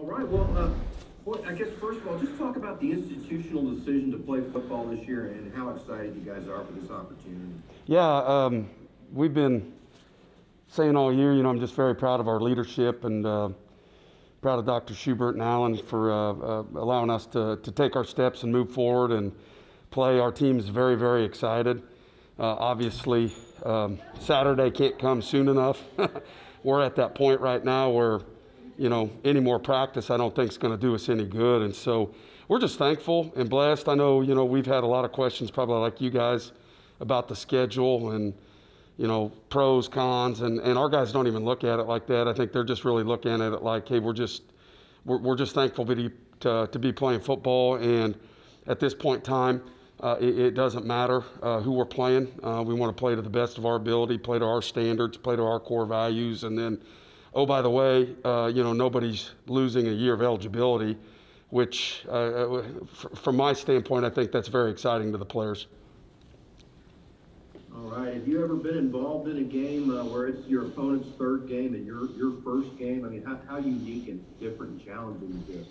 All right. Well, I guess first of all, just talk about the institutional decision to play football this year and how excited you guys are for this opportunity. Yeah, we've been saying all year, I'm just very proud of our leadership and proud of Dr. Schubert and Allen for allowing us to take our steps and move forward and play. Our team's very, very excited. Obviously, Saturday can't come soon enough. We're at that point right now where any more practice I don't think is going to do us any good. And so we're just thankful and blessed. I know, we've had a lot of questions, probably like you guys, about the schedule and, pros, cons, and our guys don't even look at it like that. I think they're just really looking at it like, hey, we're just thankful to be playing football. And at this point in time, it doesn't matter who we're playing. We want to play to the best of our ability, play to our standards, play to our core values, and then, oh, by the way, nobody's losing a year of eligibility, which, from my standpoint, I think that's very exciting to the players. All right. Have you ever been involved in a game where it's your opponent's third game and your first game? I mean, how unique and different and challenging is this?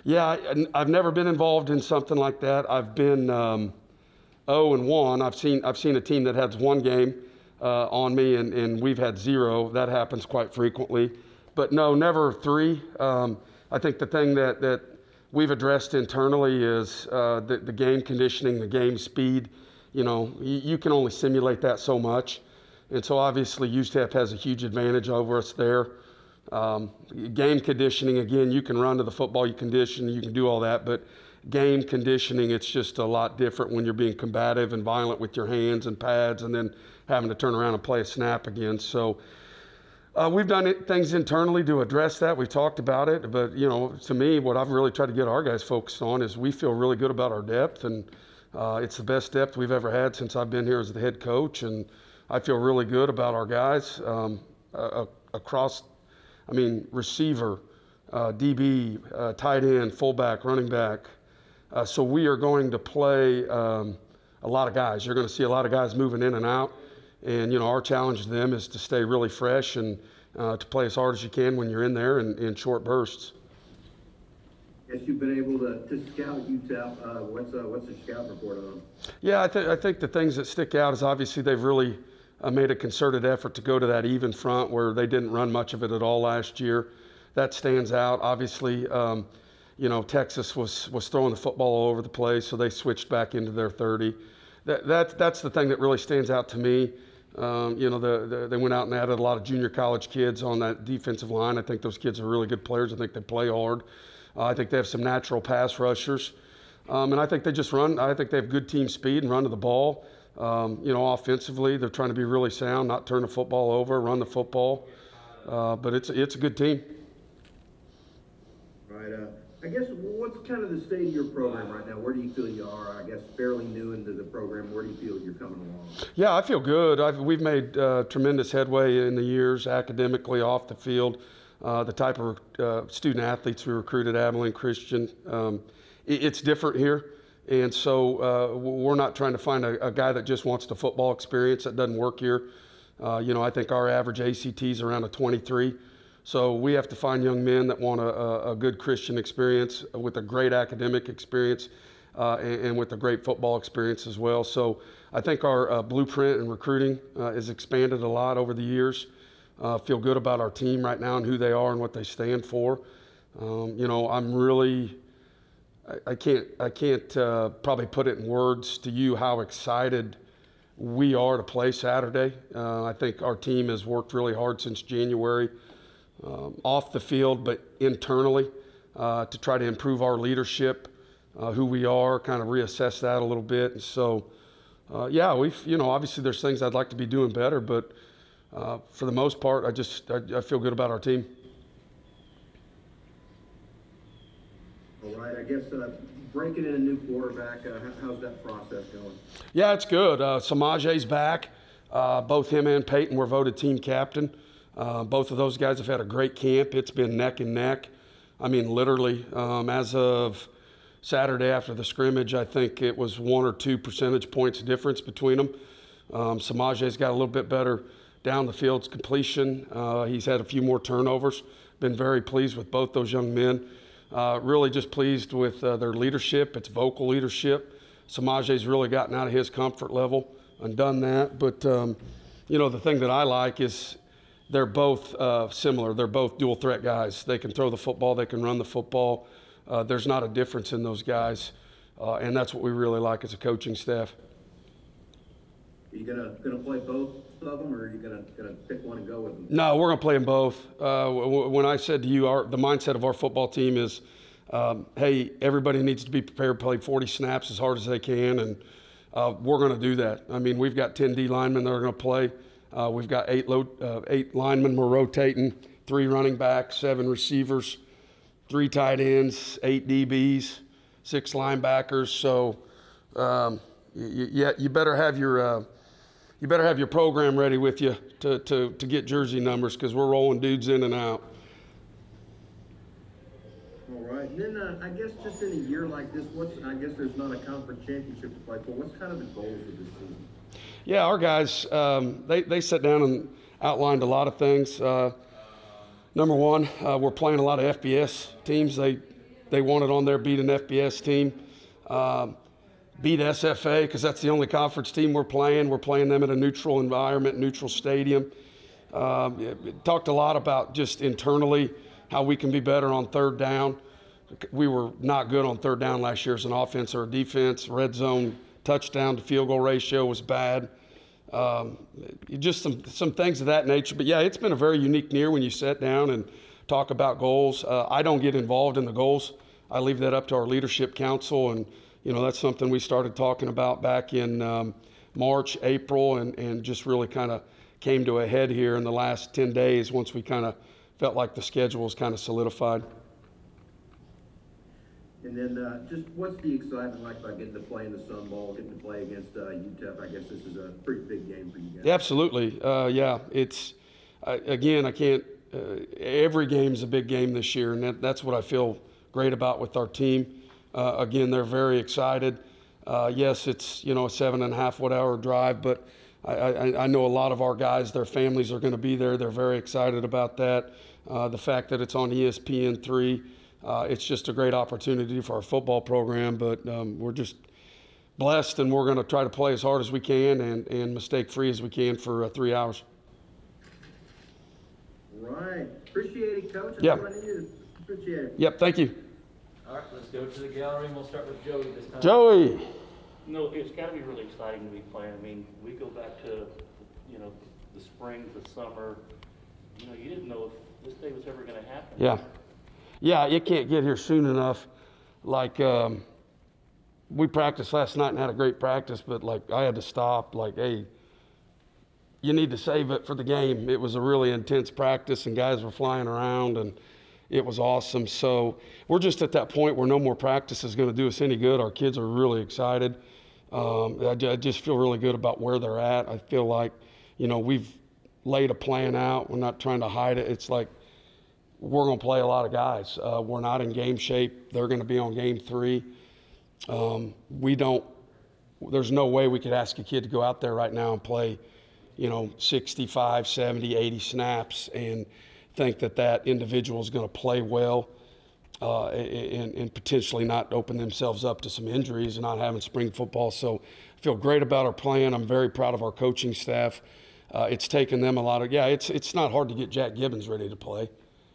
Yeah, I've never been involved in something like that. I've been 0-1. I've seen a team that has one game on me, and we've had 0. That happens quite frequently. But no, never 3. I think the thing that we've addressed internally is the game conditioning, the game speed. You can only simulate that so much. And so obviously UTEP has a huge advantage over us there. Game conditioning, again, you can run to the football, you condition, you can do all that, but game conditioning, it's just a lot different when you're being combative and violent with your hands and pads and then having to turn around and play a snap again. So we've done things internally to address that. We've talked about it, but to me, what I've really tried to get our guys focused on is we feel really good about our depth, and it's the best depth we've ever had since I've been here as the head coach, and I feel really good about our guys across, receiver, DB, tight end, fullback, running back. So we are going to play a lot of guys. You're going to see a lot of guys moving in and out, and our challenge to them is to stay really fresh and to play as hard as you can when you're in there in short bursts. Yes, you've been able to scout UTEP. What's the scout report on? Yeah, I think the things that stick out is obviously they've really made a concerted effort to go to that even front where they didn't run much of it at all last year. That stands out. Obviously, Texas was throwing the football all over the place, so they switched back into their 30. That's the thing that really stands out to me. They went out and added a lot of junior college kids on that defensive line. I think those kids are really good players. I think they play hard. I think they have some natural pass rushers. And I think they just run. I think they have good team speed and run to the ball. Offensively, they're trying to be really sound, not turn the football over, run the football. But it's a good team. Right. I guess what's kind of the state of your program right now? Where do you feel you are? I guess fairly new into the program. Where do you feel you're coming along? Yeah, I feel good. We've made tremendous headway in the years academically, off the field. The type of student athletes we recruit at Abilene Christian, it's different here. And so we're not trying to find a guy that just wants the football experience. That doesn't work here. I think our average ACT is around a 23. So we have to find young men that want a good Christian experience with a great academic experience and with a great football experience as well. So I think our blueprint in recruiting has expanded a lot over the years. Feel good about our team right now and who they are and what they stand for. I'm really, I can't probably put it in words to you how excited we are to play Saturday. I think our team has worked really hard since January, off the field, but internally, to try to improve our leadership, who we are, kind of reassess that a little bit. And so, obviously there's things I'd like to be doing better, but for the most part, I feel good about our team. All right, I guess breaking in a new quarterback, how's that process going? Yeah, it's good. Samaje's back. Both him and Peyton were voted team captain. Both of those guys have had a great camp. It's been neck and neck. Literally, as of Saturday after the scrimmage, I think it was 1 or 2 percentage points difference between them. Samaje's got a little bit better down the field's completion. He's had a few more turnovers, been very pleased with both those young men. Really just pleased with their leadership. It's vocal leadership. Samaje's really gotten out of his comfort level and done that. But, you know, the thing that I like is they're both similar. They're both dual threat guys. They can throw the football. They can run the football. There's not a difference in those guys. And that's what we really like as a coaching staff. Are you gonna play both of them, or are you gonna pick one and go with them? No, we're gonna play them both. When I said to you, the mindset of our football team is, hey, everybody needs to be prepared to play 40 snaps as hard as they can, and we're gonna do that. I mean, we've got 10 D linemen that are gonna play. We've got 8 linemen we're rotating, 3 running backs, 7 receivers, 3 tight ends, 8 DBs, 6 linebackers. So you better have your program ready with you to get jersey numbers, because we're rolling dudes in and out. All right. And then I guess just in a year like this, I guess there's not a conference championship to play for. What's kind of the goals of this season? Yeah, our guys, they sat down and outlined a lot of things. Number one, we're playing a lot of FBS teams. They wanted on there beat an FBS team, beat SFA, because that's the only conference team we're playing. We're playing them in a neutral environment, neutral stadium. Talked a lot about just internally how we can be better on third down. We were not good on third down last year as an offense or a defense. Red zone touchdown to field goal ratio was bad. Just some things of that nature. But yeah, it's been a very unique year when you sit down and talk about goals. I don't get involved in the goals. I leave that up to our leadership council, and you know, that's something we started talking about back in March, April, and just really kind of came to a head here in the last 10 days once we kind of felt like the schedule was kind of solidified. And then just what's the excitement like about getting to play in the Sun Bowl, getting to play against UTEP? I guess this is a pretty big game for you guys. Absolutely. Yeah, it's, again, I can't, every game's a big game this year, and that's what I feel great about with our team. Again, they're very excited. Yes, it's, you know, a 7.5 hour drive, but I know a lot of our guys, their families are going to be there. They're very excited about that. The fact that it's on ESPN3, it's just a great opportunity for our football program, but we're just blessed, and we're going to try to play as hard as we can and mistake-free as we can for 3 hours. Right. Appreciate it, Coach. Yeah. Appreciate it. Yep, thank you. All right, let's go to the gallery, and we'll start with Joey this time. Joey. No, it's got to be really exciting to be playing. I mean, we go back to, you know, the spring, the summer. You know, you didn't know if this day was ever going to happen. Yeah. Yeah, you can't get here soon enough. Like, we practiced last night and had a great practice, but, like, I had to stop. Like, hey, you need to save it for the game. It was a really intense practice, and guys were flying around, and it was awesome. So we're just at that point where no more practice is going to do us any good. Our kids are really excited. I just feel really good about where they're at. I feel like, you know, we've laid a plan out. We're not trying to hide it. It's like we're going to play a lot of guys. We're not in game shape. They're going to be on game 3. There's no way we could ask a kid to go out there right now and play, you know, 65, 70, 80 snaps and think that individual is going to play well and potentially not open themselves up to some injuries and not having spring football. So I feel great about our plan. I'm very proud of our coaching staff. It's taken them a lot of, it's not hard to get Jack Gibbons ready to play.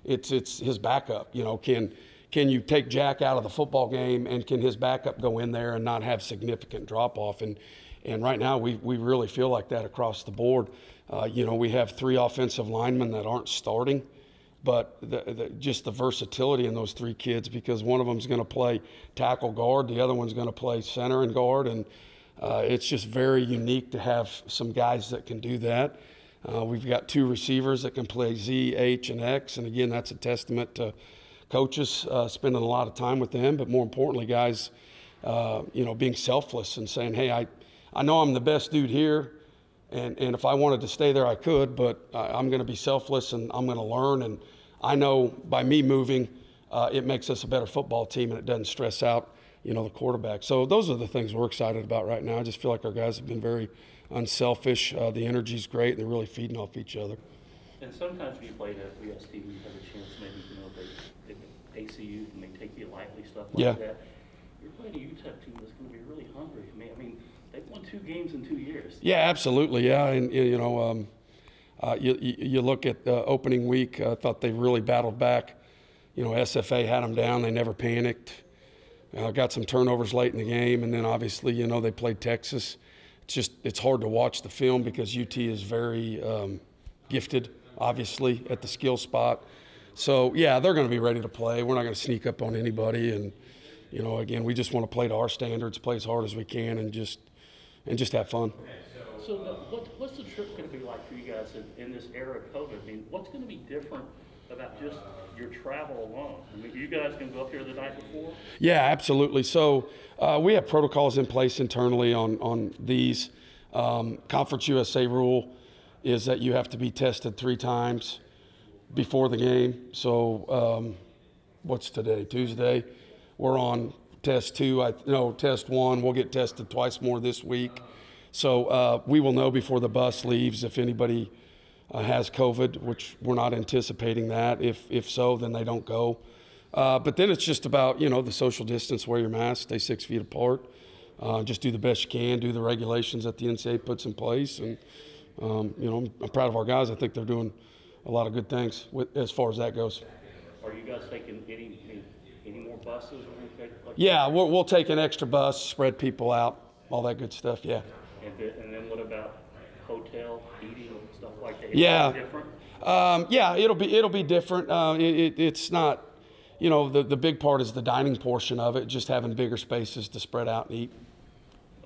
It's his backup. You know, can you take Jack out of the football game, and can his backup go in there and not have significant drop off? And right now we really feel like that across the board. You know, we have 3 offensive linemen that aren't starting, but just the versatility in those 3 kids, because one of them is going to play tackle guard, the other one's going to play center and guard, and it's just very unique to have some guys that can do that. We've got 2 receivers that can play Z, H, and X, and again, that's a testament to coaches spending a lot of time with them, but more importantly, guys, you know, being selfless and saying, hey, I know I'm the best dude here, and if I wanted to stay there, I could, but I'm going to be selfless, and I'm going to learn, and I know by me moving, it makes us a better football team, and it doesn't stress out, you know, the quarterback. So those are the things we're excited about right now. I just feel like our guys have been very unselfish. The energy's great. They're really feeding off each other. And sometimes when you play at VST, you have a chance maybe, you know, they ACU and they take you lightly, stuff like Yeah. that. You're playing a UTEP team that's going to be really hungry. I mean, they've won 2 games in 2 years. Yeah, absolutely. Yeah, and you know, you look at opening week. I thought they really battled back. You know, SFA had them down. They never panicked. Got some turnovers late in the game, and then obviously, you know, they played Texas. It's hard to watch the film because UT is very gifted, obviously, at the skill spot. So yeah, they're going to be ready to play. We're not going to sneak up on anybody, and you know, again, we just want to play to our standards, play as hard as we can, and just have fun. So what's the trip going to be like for you guys in this era of COVID? I mean, what's going to be different about just your travel alone? I mean, you guys can go up here the night before? Yeah, absolutely. So we have protocols in place internally on these. Conference USA rule is that you have to be tested 3 times before the game. So what's today? Tuesday. We're on test 2. Test 1. We'll get tested twice more this week. So we will know before the bus leaves if anybody has COVID, which we're not anticipating that. If so, then they don't go. But then it's just about, you know, the social distance, wear your mask, stay 6 feet apart, just do the best you can, do the regulations that the NCAA puts in place. And, you know, I'm proud of our guys. I think they're doing a lot of good things as far as that goes. Are you guys taking any more buses or anything? Yeah, we'll take an extra bus, spread people out, all that good stuff, yeah. And then what about hotel, eating, stuff like that? Yeah. Different? Yeah, it'll be different. It's not, you know, the big part is the dining portion of it, just having bigger spaces to spread out and eat.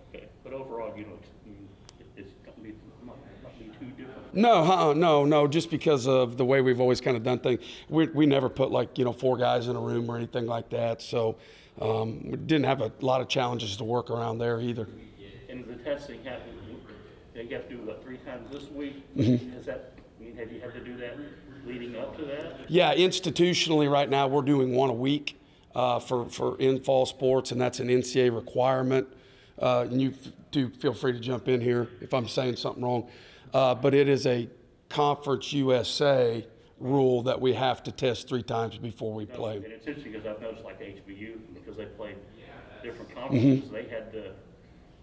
Okay, but overall, you know, it's not be too different. No, just because of the way we've always kind of done things. We never put, like, you know, 4 guys in a room or anything like that. So we didn't have a lot of challenges to work around there either. And the testing happened. You have to do what, 3 times this week? Mm-hmm. Have you had to do that leading up to that? Yeah, institutionally right now we're doing 1 a week for in fall sports, and that's an NCAA requirement. And you do feel free to jump in here if I'm saying something wrong. But it is a Conference USA rule that we have to test 3 times before we play. And it's interesting because I've noticed like HBU, because they played different conferences, they had to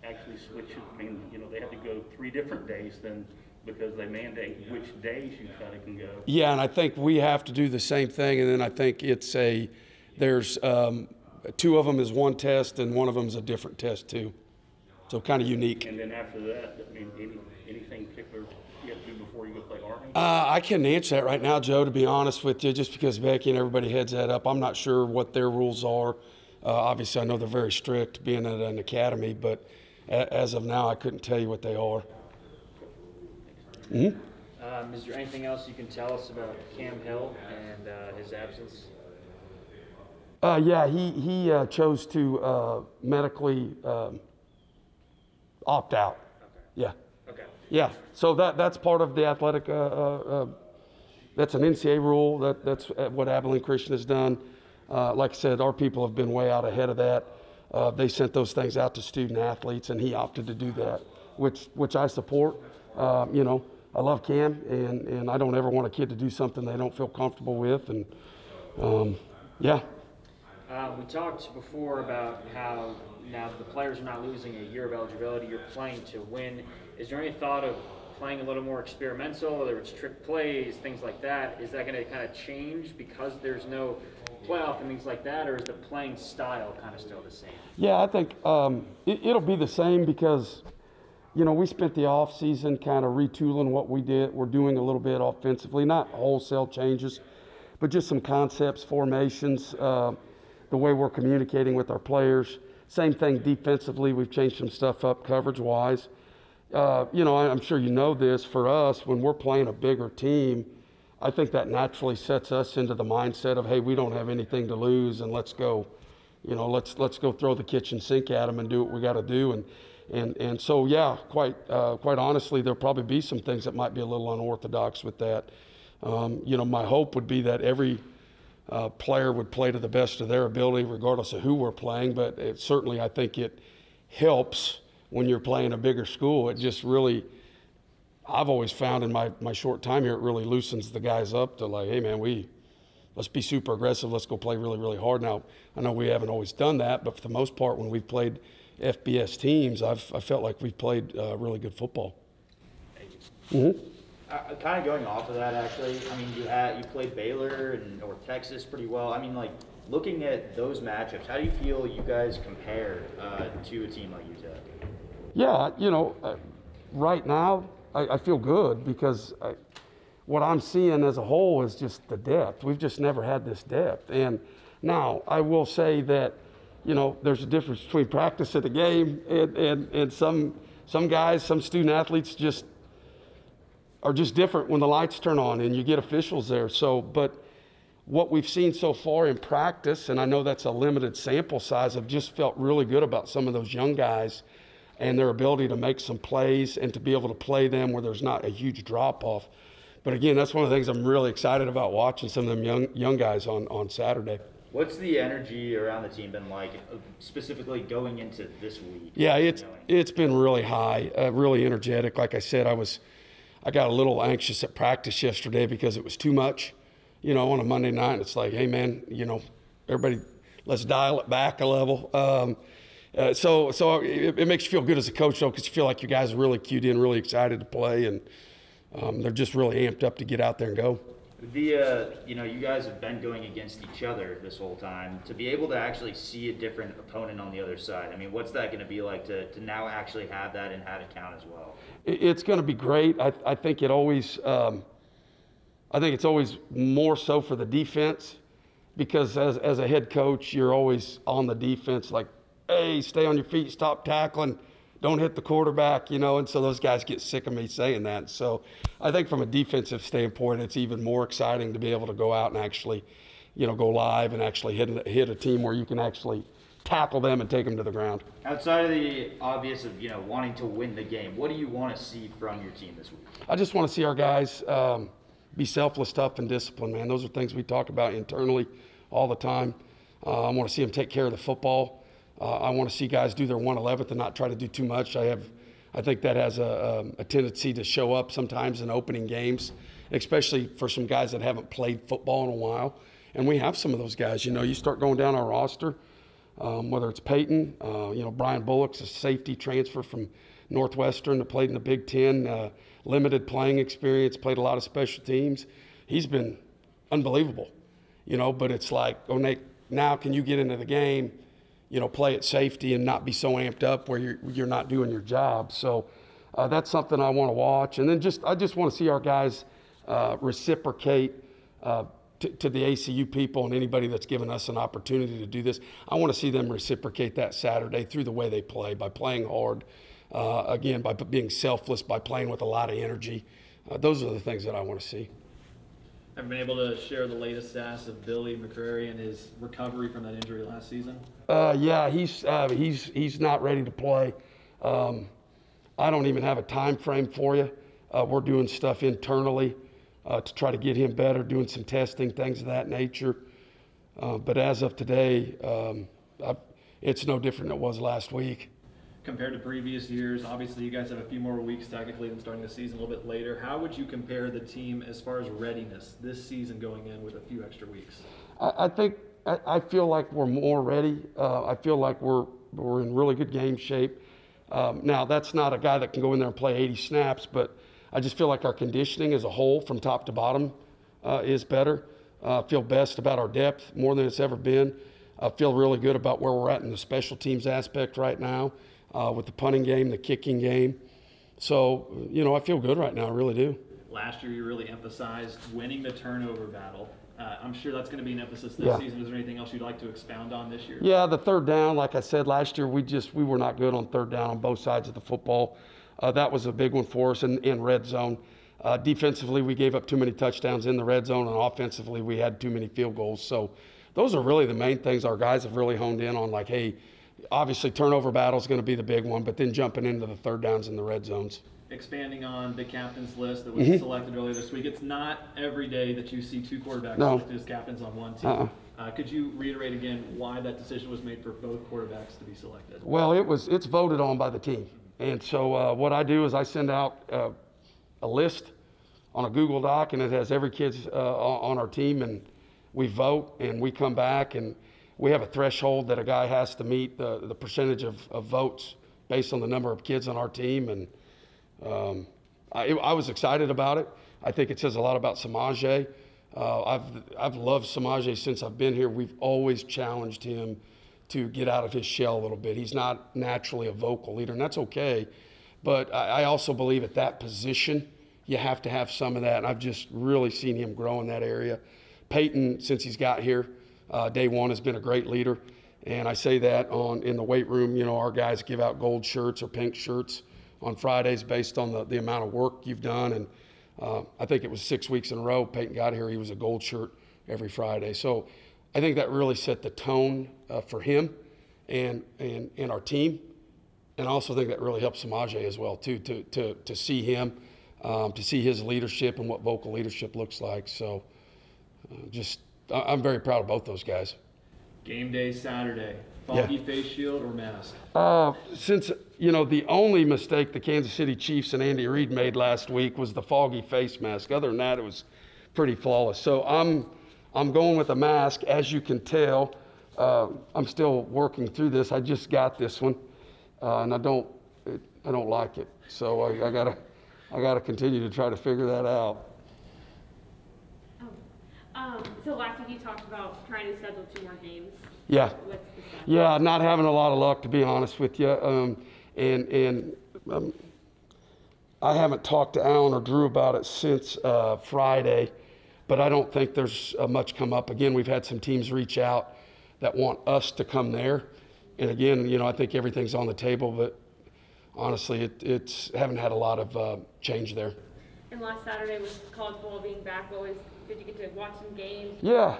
actually switch it. I mean, you know, they had to go 3 different days then because they mandate which days you kind of can go. Yeah, and I think we have to do the same thing. And then I think there's 2 of them is 1 test and 1 of them is a different test too. So kind of unique. And then after that, I mean, anything particular you have to do before you go play Army? I couldn't answer that right now, Joe, to be honest with you, just because Becky and everybody heads that up. I'm not sure what their rules are. Obviously, I know they're very strict being at an academy, but as of now, I couldn't tell you what they are. Mm-hmm. Is there anything else you can tell us about Cam Hill and his absence? Yeah, he chose to medically opt out. Okay. Yeah. Okay. Yeah. So that's part of the athletic. That's an NCAA rule. That's what Abilene Christian has done. Like I said, our people have been way out ahead of that. They sent those things out to student athletes, and he opted to do that, which I support. You know, I love Cam, and I don't ever want a kid to do something they don't feel comfortable with. And yeah. We talked before about how now the players are not losing a year of eligibility. You're playing to win. Is there any thought of playing a little more experimental, whether it's trick plays, things like that? Is that going to kind of change because there's no playoff and things like that, or is the playing style kind of still the same? Yeah, I think it'll be the same because, you know, we spent the off season kind of retooling what we did. We're doing a little bit offensively, not wholesale changes, but just some concepts, formations, the way we're communicating with our players. Same thing defensively. We've changed some stuff up coverage-wise. You know, I'm sure you know this. For us, when we're playing a bigger team, I think that naturally sets us into the mindset of, hey, we don't have anything to lose, and let's go. You know, let's go throw the kitchen sink at them and do what we got to do. And so, yeah, quite honestly, there'll probably be some things that might be a little unorthodox with that. You know, my hope would be that every player would play to the best of their ability, regardless of who we're playing. But certainly, I think it helps when you're playing a bigger school. It just really, I've always found in my short time here, it really loosens the guys up to like, hey man, let's be super aggressive. Let's go play really, really hard. Now, I know we haven't always done that, but for the most part, when we've played FBS teams, I felt like we've played really good football. Mm-hmm. Kind of going off of that, actually. I mean, you played Baylor or Texas pretty well. I mean, like looking at those matchups, how do you feel you guys compare to a team like UTEP? Yeah, right now I feel good because what I'm seeing as a whole is just the depth. We've just never had this depth. And now I will say that, there's a difference between practice and the game, and some guys, some student athletes are just different when the lights turn on and you get officials there. So, but what we've seen so far in practice, and I know that's a limited sample size, I've just felt really good about some of those young guys and their ability to make some plays and to be able to play them where there's not a huge drop-off. But again, that's one of the things I'm really excited about watching some of them young guys on Saturday. What's the energy around the team been like, specifically going into this week? Yeah, it's been really high, really energetic. Like I said, I got a little anxious at practice yesterday because it was too much, on a Monday night. It's like, hey man, everybody, let's dial it back a level. So it makes you feel good as a coach, though, because you feel like your guys are really cued in, really excited to play, and they're just really amped up to get out there and go. You guys have been going against each other this whole time. To be able to actually see a different opponent on the other side, I mean, what's that going to be like to now actually have that and have it count as well? It's going to be great. I think it's always more so for the defense, because as a head coach, you're always on the defense, like, hey, stay on your feet, stop tackling, don't hit the quarterback, and so those guys get sick of me saying that. So I think from a defensive standpoint, it's even more exciting to be able to go out and actually, go live and actually hit a team where you can actually tackle them and take them to the ground. Outside of the obvious of, wanting to win the game, what do you want to see from your team this week? I just want to see our guys be selfless, tough, and disciplined, man. Those are things we talk about internally all the time. I want to see them take care of the football. I want to see guys do their 1/11th and not try to do too much. I think that has a tendency to show up sometimes in opening games, especially for some guys that haven't played football in a while. And we have some of those guys. You start going down our roster, whether it's Peyton, Brian Bullock's a safety transfer from Northwestern that played in the Big Ten, limited playing experience, played a lot of special teams. He's been unbelievable, but it's like, oh, Nate, now can you get into the game, play at safety and not be so amped up where you're not doing your job. So that's something I want to watch. And then I just want to see our guys reciprocate to the ACU people and anybody that's given us an opportunity to do this. I want to see them reciprocate that Saturday through the way they play, by playing hard, again, by being selfless, by playing with a lot of energy. Those are the things that I want to see. Ever been able to share the latest stats of Billy McCrary and his recovery from that injury last season? Yeah, he's not ready to play. I don't even have a time frame for you. We're doing stuff internally to try to get him better, doing some testing, things of that nature. But as of today, it's no different than it was last week. Compared to previous years, obviously you guys have a few more weeks technically than starting the season a little bit later. How would you compare the team as far as readiness this season going in with a few extra weeks? I feel like we're more ready. I feel like we're in really good game shape. Now, that's not a guy that can go in there and play 80 snaps, but I just feel like our conditioning as a whole from top to bottom is better. I feel best about our depth more than it's ever been. I feel really good about where we're at in the special teams aspect right now. With the punting game, the kicking game. So, I feel good right now, I really do. Last year you really emphasized winning the turnover battle. I'm sure that's going to be an emphasis this season. Is there anything else you'd like to expound on this year? Yeah, the third down, like I said, last year we were not good on third down on both sides of the football. That was a big one for us in red zone. Defensively, we gave up too many touchdowns in the red zone, and offensively, we had too many field goals. So those are really the main things our guys have really honed in on, like, hey, obviously turnover battle is going to be the big one, but then jumping into the third downs in the red zones. Expanding on the captain's list that was selected earlier this week, it's not every day that you see two quarterbacks selected as captains on one team. Could you reiterate again why that decision was made for both quarterbacks to be selected? Well, it's voted on by the team. And so what I do is I send out a list on a Google Doc, and it has every kid's on our team, and we vote, and we come back, and we have a threshold that a guy has to meet, the percentage of votes based on the number of kids on our team. And I was excited about it. I think it says a lot about Samaje. I've loved Samaje since I've been here. We've always challenged him to get out of his shell a little bit. He's not naturally a vocal leader, and that's okay. But I also believe at that position, you have to have some of that, and I've just really seen him grow in that area. Peyton, since he's got here, day one, has been a great leader, and I say that in the weight room. You know, our guys give out gold shirts or pink shirts on Fridays based on the amount of work you've done, and I think it was 6 weeks in a row Peyton got here, he was a gold shirt every Friday. So I think that really set the tone for him and our team, and I also think that really helped Samaje as well too, to see him, to see his leadership and what vocal leadership looks like. So I'm very proud of both those guys. Game day Saturday, foggy face shield or mask? Since, you know, the only mistake the Kansas City Chiefs and Andy Reid made last week was the foggy face mask. Other than that, it was pretty flawless. So I'm going with a mask. As you can tell, I'm still working through this. I just got this one, and I don't like it. So I gotta continue to try to figure that out. So last week you talked about trying to schedule 2 more games. Yeah. What's the status? Yeah, not having a lot of luck, to be honest with you. I haven't talked to Alan or Drew about it since Friday, but I don't think there's much come up. Again, we've had some teams reach out that want us to come there. And again, you know, I think everything's on the table, but honestly, it's haven't had a lot of change there. And last Saturday with college football being back, did you get to watch some games? Yeah.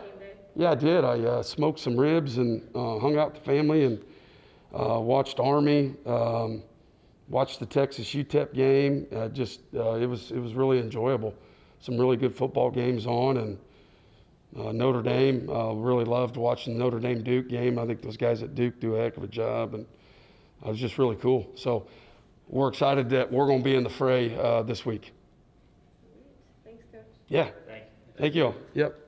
Yeah, I did. I smoked some ribs and hung out with the family and watched Army, watched the Texas UTEP game. It was really enjoyable. Some really good football games on, and Notre Dame, really loved watching the Notre Dame Duke game. I think those guys at Duke do a heck of a job, and it was just really cool. So we're excited that we're going to be in the fray this week. Thanks, Coach. Yeah. Thank you all. Yep.